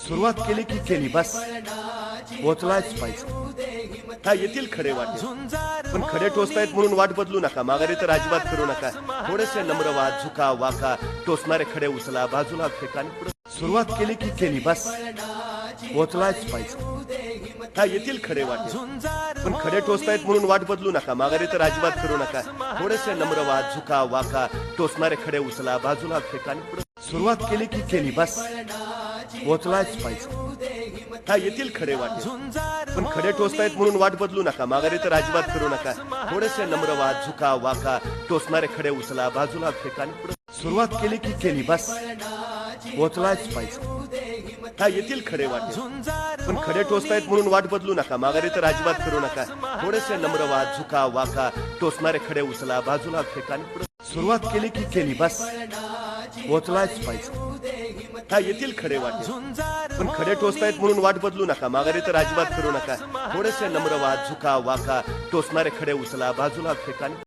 सुरुवात केली की केली बस पोचलाच पाहिजे. हा येतील खरे वाटे, पण खडे टोचतायत म्हणून वाट बदलू नका. माघारी तर अजिबात करू नका. थोडेसे नम्र व्हा, झुका वाका, टोचणारे खडे उचला, बाजूला फेका आणि पुढे. सुरुवात केली की केली बस पोचलाच पाहिजे. हा येतील खरे वाटे, पण खडे टोचतायत म्हणून वाट बदलू नका. माघारी तर अजिबात करू नका. थोडेसे नम्र व्हा, झुका वाका, टोचणारे खडे उचला, बाजूला फेका आणि पुढे. सुरुवात केली की केली बस पोचलाच पाहिजे. हा येतील खरे वाटे, पण खडे टोचतायत म्हणून वाट बदलू नका. माघारी तर अजिबात करू नका. थोडेसे नम्र व्हा, झुका वाका, टोचणारे खडे उचला, बाजूला फेका आणि पुढे. सुरुवात केली की केली बस पोचलाच पाहिजे. हा येतील खरे वाटे, पण खडे टोचतायत म्हणून वाट बदलू नका. माघारी तर अजिबात करू नका. थोडेसे नम्र व्हा, झुका वाका, टोचणारे खडे उचला, बाजूला फेका आणि पुढे. सुरुवात केली की केली बस पोचलाच पाहिजे. हा येतील खरे वाटे, पण खडे टोचतायत म्हणून वाट बदलू नका. माघारी तर अजिबात करू नका. थोडेसे नम्र व्हा, झुका वाका, टोचणारे खडे उचला, बाजूला फेका आणि